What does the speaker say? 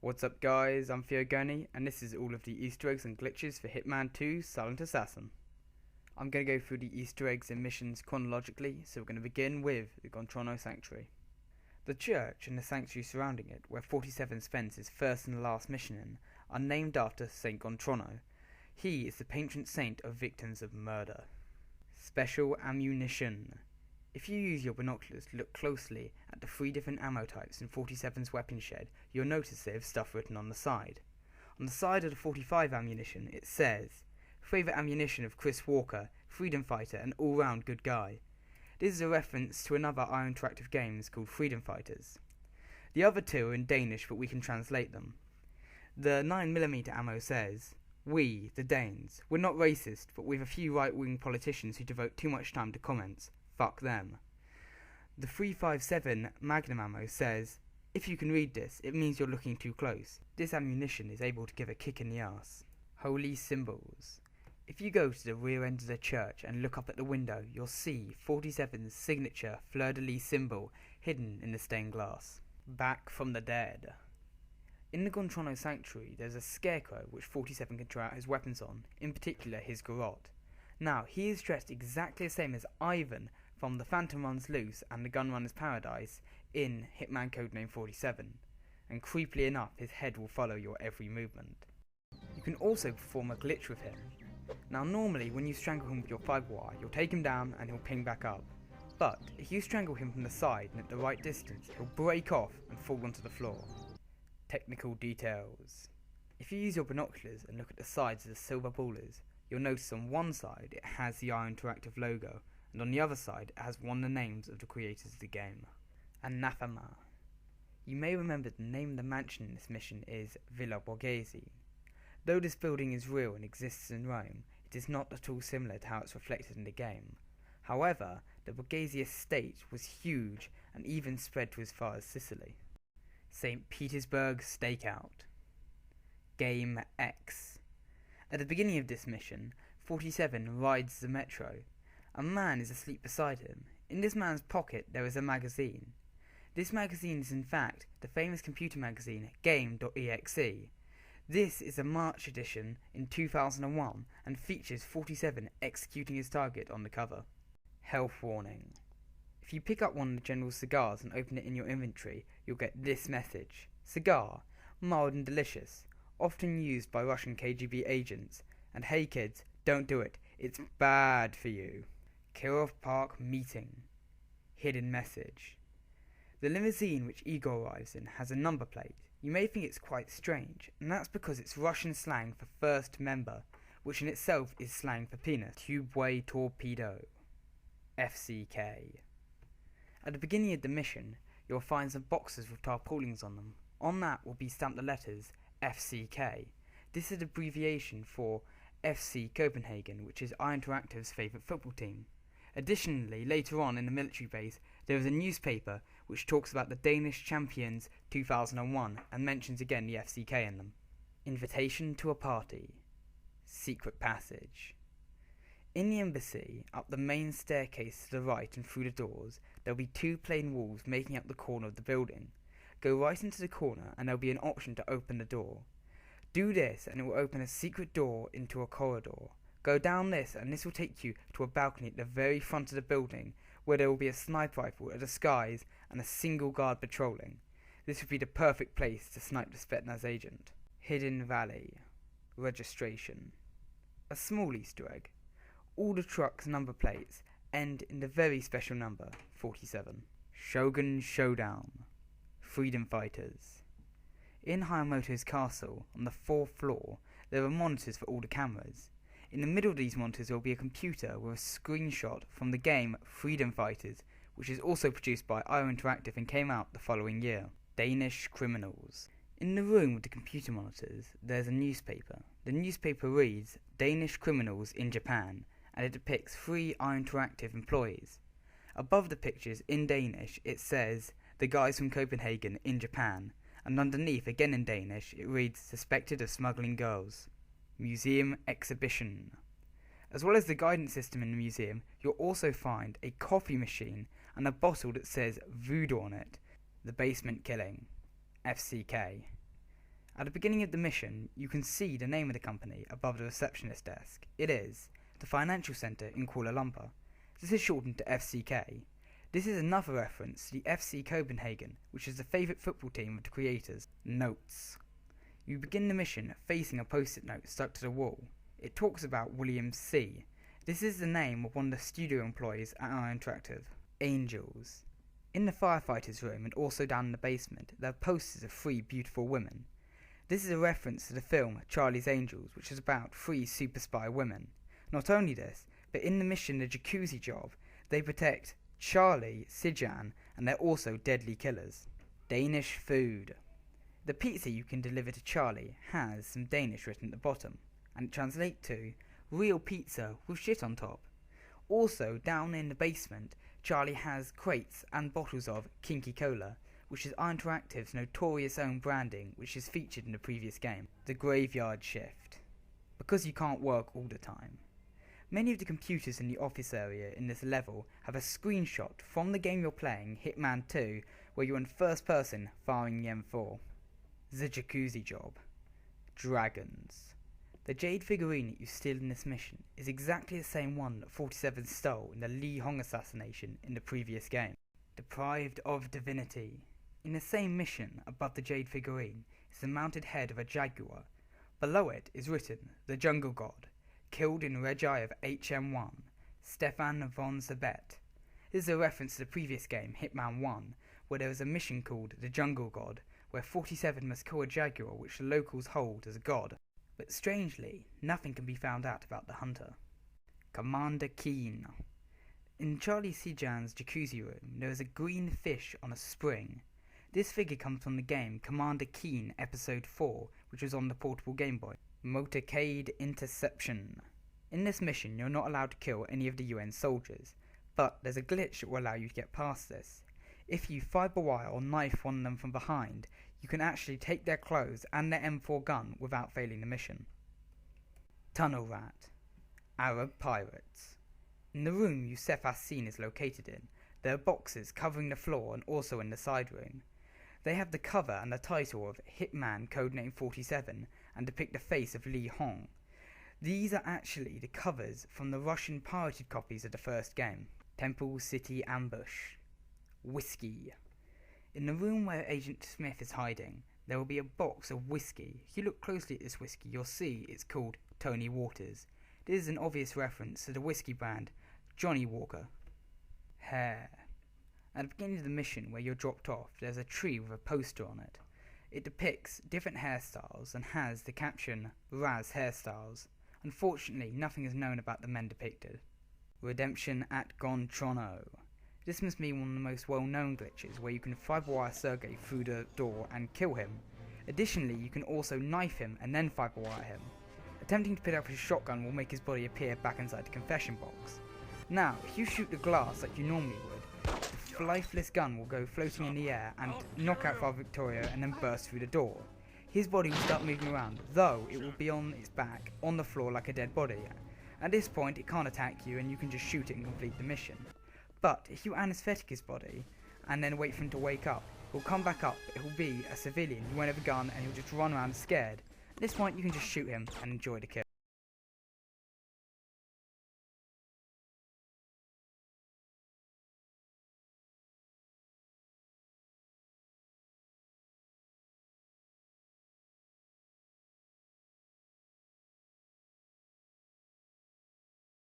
What's up guys, I'm Fiogoni, and this is all of the Easter eggs and glitches for Hitman 2 Silent Assassin. I'm going to go through the Easter eggs and missions chronologically, so we're going to begin with the Gontranno Sanctuary. The church and the sanctuary surrounding it, where 47 spends his first and last mission in, are named after Saint Gontranno. He is the patron saint of victims of murder. Special ammunition. If you use your binoculars to look closely at the 3 different ammo types in 47's weapon shed, you'll notice they have stuff written on the side. On the side of the 45 ammunition it says, "Favourite ammunition of Chris Walker, freedom fighter and all-round good guy." This is a reference to another Iron Interactive games called Freedom Fighters. The other two are in Danish, but we can translate them. The 9mm ammo says, "We, the Danes, we're not racist, but we've a few right-wing politicians who devote too much time to comments. Fuck them." The 357 Magnum ammo says, "If you can read this, it means you're looking too close." This ammunition is able to give a kick in the ass. Holy symbols. If you go to the rear end of the church and look up at the window, you'll see 47's signature fleur-de-lis symbol hidden in the stained glass. Back from the dead. In the Gontranno Sanctuary, there's a scarecrow which 47 can try out his weapons on, in particular his garrote. Now, he is dressed exactly the same as Ivan from The Phantom Runs Loose and The Gunrunner's Paradise in Hitman Codename 47, and creepily enough, his head will follow your every movement. You can also perform a glitch with him. Now normally when you strangle him with your 5-wire, you'll take him down and he'll ping back up. But if you strangle him from the side and at the right distance, he'll break off and fall onto the floor. Technical details. If you use your binoculars and look at the sides of the silver ballers, you'll notice on one side it has the Iron Interactive logo, and on the other side it has one of the names of the creators of the game. Anathema. You may remember the name of the mansion in this mission is Villa Borghese. Though this building is real and exists in Rome, it is not at all similar to how it's reflected in the game. However, the Borghese estate was huge and even spread to as far as Sicily. St. Petersburg Stakeout. Game X. At the beginning of this mission, 47 rides the metro. A man is asleep beside him. In this man's pocket there is a magazine. This magazine is in fact the famous computer magazine Game.exe. This is a March edition in 2001 and features 47 executing his target on the cover. Health warning. If you pick up one of the general's cigars and open it in your inventory, you'll get this message. Cigar, mild and delicious, often used by Russian KGB agents. And hey kids, don't do it, it's bad for you. Kirov Park meeting. Hidden message. The limousine which Igor arrives in has a number plate. You may think it's quite strange, and that's because it's Russian slang for first member, which in itself is slang for penis. Tubeway Torpedo. FCK. At the beginning of the mission, you'll find some boxes with tarpaulins on them. On that will be stamped the letters FCK. This is an abbreviation for FC Copenhagen, which is Iron Interactive's favourite football team. Additionally, later on in the military base, there is a newspaper which talks about the Danish champions 2001 and mentions again the FCK in them. Invitation to a party. Secret passage. In the embassy, up the main staircase to the right and through the doors, there will be 2 plain walls making up the corner of the building. Go right into the corner and there will be an option to open the door. Do this and it will open a secret door into a corridor. Go down this and this will take you to a balcony at the very front of the building where there will be a sniper rifle, a disguise and a single guard patrolling. This would be the perfect place to snipe the Spetsnaz agent. Hidden Valley. Registration. A small Easter egg. All the truck's number plates end in the very special number 47. Shogun Showdown. Freedom Fighters. In Hayamoto's castle, on the 4th floor, there are monitors for all the cameras. In the middle of these monitors will be a computer with a screenshot from the game Freedom Fighters, which is also produced by Iron Interactive and came out the following year. Danish criminals. In the room with the computer monitors, there's a newspaper. The newspaper reads Danish criminals in Japan, and it depicts 3 Iron Interactive employees. Above the pictures, in Danish, it says the guys from Copenhagen in Japan, and underneath, again in Danish, it reads suspected of smuggling girls. Museum exhibition. As well as the guidance system in the museum, you'll also find a coffee machine and a bottle that says Voodoo on it, the basement killing. FCK. At the beginning of the mission, you can see the name of the company above the receptionist desk. It is the Financial Centre in Kuala Lumpur. This is shortened to FCK. This is another reference to the FC Copenhagen, which is the favourite football team of the creators. Notes. You begin the mission facing a post-it note stuck to the wall. It talks about William C. This is the name of one of the studio employees at Iron Interactive. Angels. In the firefighters' room and also down in the basement, there are posters of 3 beautiful women. This is a reference to the film Charlie's Angels, which is about 3 super spy women. Not only this, but in the mission The Jacuzzi Job, they protect Charlie, Sijan, and they're also deadly killers. Danish food. The pizza you can deliver to Charlie has some Danish written at the bottom, and it translates to real pizza with shit on top. Also, down in the basement, Charlie has crates and bottles of Kinky Cola, which is Iron Interactive's notorious own branding, which is featured in the previous game. The Graveyard Shift. Because you can't work all the time. Many of the computers in the office area in this level have a screenshot from the game you're playing, Hitman 2, where you're in first person firing the M4. The Jacuzzi Job. Dragons. The jade figurine that you steal in this mission is exactly the same one that 47 stole in the Li Hong assassination in the previous game. Deprived of divinity. In the same mission, above the jade figurine, is the mounted head of a jaguar. Below it is written, The Jungle God, killed in Regi of HM1, Stefan von Zabet. This is a reference to the previous game, Hitman 1, where there is a mission called The Jungle God, where 47 must kill a jaguar which the locals hold as a god. But strangely, nothing can be found out about the hunter. Commander Keen. In Charlie Sijan's jacuzzi room, there is a green fish on a spring. This figure comes from the game Commander Keen Episode 4, which was on the portable Game Boy. Motorcade Interception. In this mission, you're not allowed to kill any of the UN soldiers, but there's a glitch that will allow you to get past this. If you fiber wire or knife one of them from behind, you can actually take their clothes and their M4 gun without failing the mission. Tunnel Rat. Arab Pirates. In the room Yusef Hassin is located in, there are boxes covering the floor and also in the side room. They have the cover and the title of Hitman Codename 47 and depict the face of Li Hong. These are actually the covers from the Russian pirated copies of the first game. Temple City Ambush. Whiskey. In the room where Agent Smith is hiding, there will be a box of whiskey. If you look closely at this whiskey, you'll see it's called Tony Waters. This is an obvious reference to the whiskey brand Johnny Walker. Hair. At the beginning of the mission where you're dropped off, there's a tree with a poster on it. It depicts different hairstyles and has the caption Raz Hairstyles. Unfortunately, nothing is known about the men depicted. Redemption at Gontranno. This must be one of the most well-known glitches, where you can fiberwire Sergei through the door and kill him. Additionally, you can also knife him and then fiberwire him. Attempting to pick up his shotgun will make his body appear back inside the confession box. Now, if you shoot the glass like you normally would, the lifeless gun will go floating in the air and knock out Father Victoria and then burst through the door. His body will start moving around, though it will be on its back, on the floor like a dead body. At this point, it can't attack you and you can just shoot it and complete the mission. But if you anesthetic his body and then wait for him to wake up, he'll come back up, but he'll be a civilian. He won't have a gun and he'll just run around scared. At this point you can just shoot him and enjoy the kill.